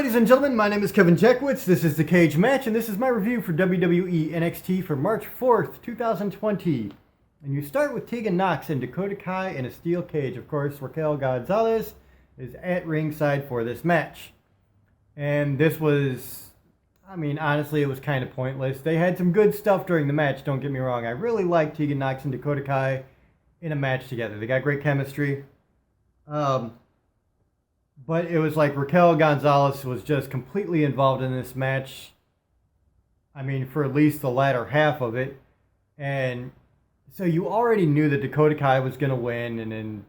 Ladies and gentlemen, my name is Kevin Jackwitz. This is the Cage Match, and this is my review for WWE NXT for March 4th, 2020. And you start with Tegan Nox and Dakota Kai in a steel cage. Of course, Raquel Gonzalez is at ringside for this match. And this was, honestly, it was kind of pointless. They had some good stuff during the match, don't get me wrong. I really like Tegan Nox and Dakota Kai in a match together. They got great chemistry. But it was like Raquel Gonzalez was just completely involved in this match. For at least the latter half of it. And so you already knew that Dakota Kai was going to win. And then,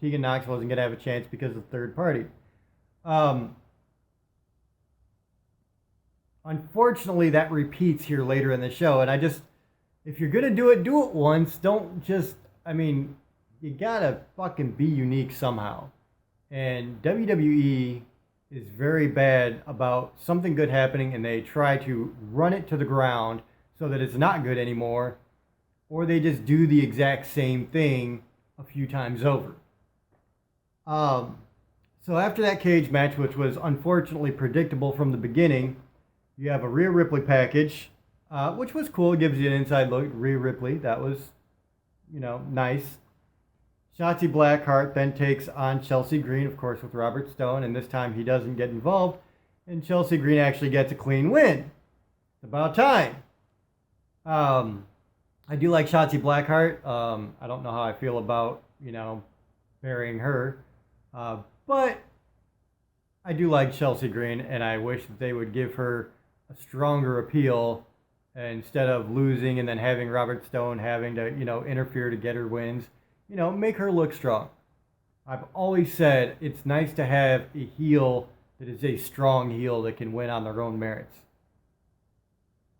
Tegan Nox wasn't going to have a chance because of the third party. Unfortunately, that repeats here later in the show. And if you're going to do it once. Don't just, you got to fucking be unique somehow. And WWE is very bad about something good happening and they try to run it to the ground so that it's not good anymore, or they just do the exact same thing a few times over. So after that cage match, which was unfortunately predictable from the beginning, you have a Rhea Ripley package, which was cool. It gives you an inside look at Rhea Ripley. That was, nice. Shotzi Blackheart then takes on Chelsea Green, of course, with Robert Stone, and this time he doesn't get involved, and Chelsea Green actually gets a clean win. It's about time. I do like Shotzi Blackheart. I don't know how I feel about, burying her, but I do like Chelsea Green, and I wish that they would give her a stronger appeal instead of losing and then having Robert Stone having to, interfere to get her wins. Make her look strong. I've always said it's nice to have a heel that is a strong heel that can win on their own merits.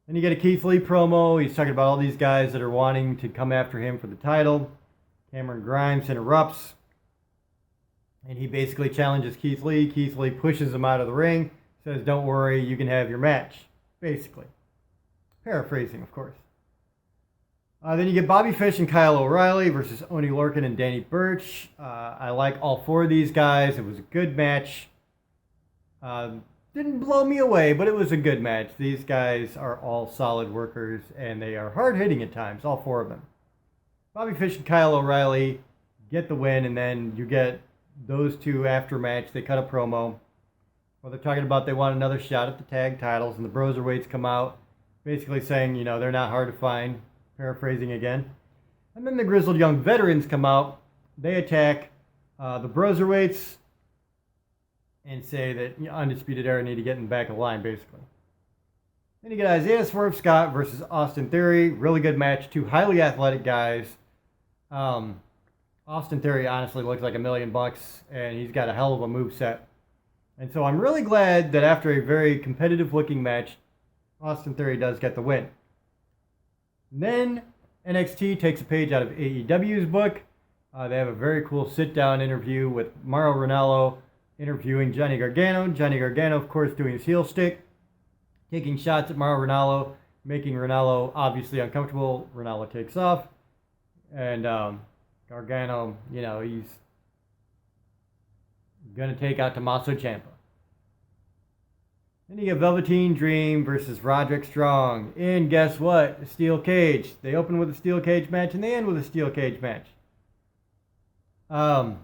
Then you get a Keith Lee promo. He's talking about all these guys that are wanting to come after him for the title. Cameron Grimes interrupts, and he basically challenges Keith Lee. Keith Lee pushes him out of the ring, says, "Don't worry, you can have your match," basically. Paraphrasing, of course. Then you get Bobby Fish and Kyle O'Reilly versus Oney Lorcan and Danny Burch. I like all four of these guys. It was a good match. Didn't blow me away, but it was a good match. These guys are all solid workers, and they are hard-hitting at times, all four of them. Bobby Fish and Kyle O'Reilly get the win, and then you get those two after match. They cut a promo. Well, they're talking about they want another shot at the tag titles, and the Broserweights come out basically saying, they're not hard to find. Paraphrasing again. And then the Grizzled Young Veterans come out. They attack the Broserweights and say that Undisputed Era need to get in the back of the line, basically. Then you get Isaiah Swerve Scott versus Austin Theory. Really good match. Two highly athletic guys. Austin Theory honestly looks like $1 million, and he's got a hell of a moveset. And so I'm really glad that after a very competitive looking match, Austin Theory does get the win. Then NXT takes a page out of AEW's book. They have a very cool sit-down interview with Mauro Ranallo interviewing Johnny Gargano. Johnny Gargano, of course, doing his heel stick, taking shots at Mauro Ranallo, making Ranallo obviously uncomfortable. Ranallo takes off, and Gargano, he's going to take out Tommaso Ciampa. Then you get Velveteen Dream versus Roderick Strong in, guess what? A steel cage. They open with a steel cage match and they end with a steel cage match. I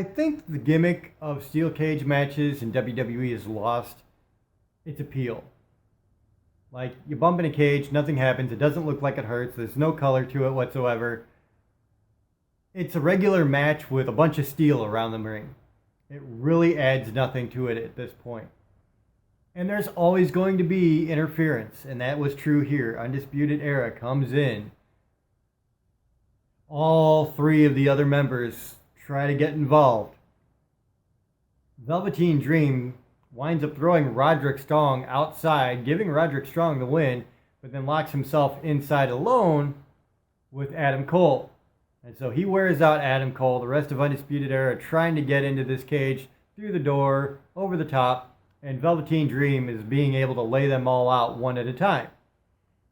think the gimmick of steel cage matches in WWE has lost its appeal. Like, you bump in a cage, nothing happens, it doesn't look like it hurts, there's no color to it whatsoever. It's a regular match with a bunch of steel around the ring. It really adds nothing to it at this point. And there's always going to be interference, and that was true here. Undisputed Era comes in. All three of the other members try to get involved. Velveteen Dream winds up throwing Roderick Strong outside, giving Roderick Strong the win, but then locks himself inside alone with Adam Cole. And so he wears out Adam Cole. The rest of Undisputed Era trying to get into this cage through the door, over the top, and Velveteen Dream is being able to lay them all out one at a time.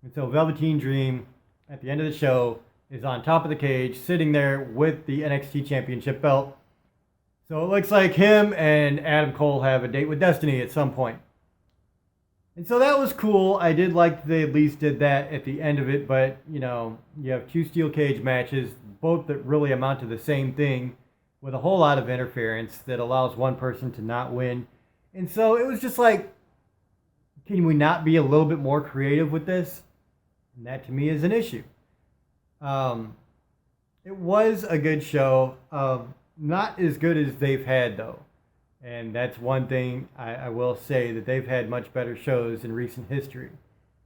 And so Velveteen Dream, at the end of the show, is on top of the cage, sitting there with the NXT Championship belt, So it looks like him and Adam Cole have a date with Destiny at some point. And so that was cool. I did like they at least did that at the end of it, but you know, you have two steel cage matches, both that really amount to the same thing, with a whole lot of interference that allows one person to not win. And so it was just like, can we not be a little bit more creative with this? And that to me is an issue. It was a good show. Not as good as they've had, though. And that's one thing I will say, that they've had much better shows in recent history.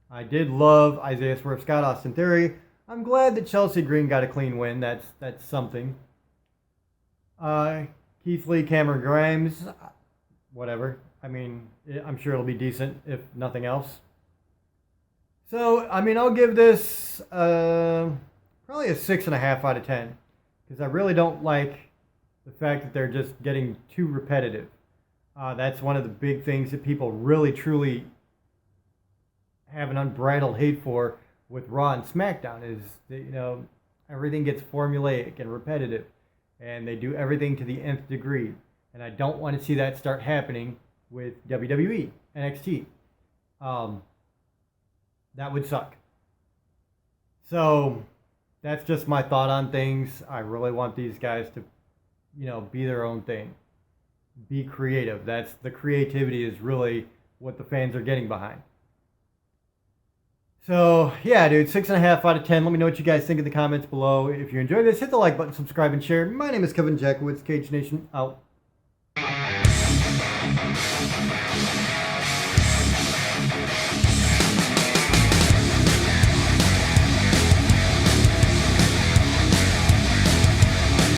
I did love Isaiah Swerve Scott, Austin Theory. I'm glad that Chelsea Green got a clean win. That's something. Keith Lee, Cameron Grimes, whatever. I mean, I'm sure it'll be decent, if nothing else. So, I mean, I'll give this probably a 6.5 out of 10. Because I really don't like the fact that they're just getting too repetitive. That's one of the big things that people really, truly have an unbridled hate for with Raw and SmackDown, is that, you know, everything gets formulaic and repetitive. And they do everything to the nth degree. And I don't want to see that start happening with WWE NXT. That would suck. So that's just my thought on things. I really want these guys to, you know, be their own thing. Be creative. That's the creativity is really what the fans are getting behind. So, yeah, dude, 6.5 out of 10. Let me know what you guys think in the comments below. If you enjoyed this, hit the like button, subscribe, and share. My name is Kevin Jackowitz, Kaged Nation, out.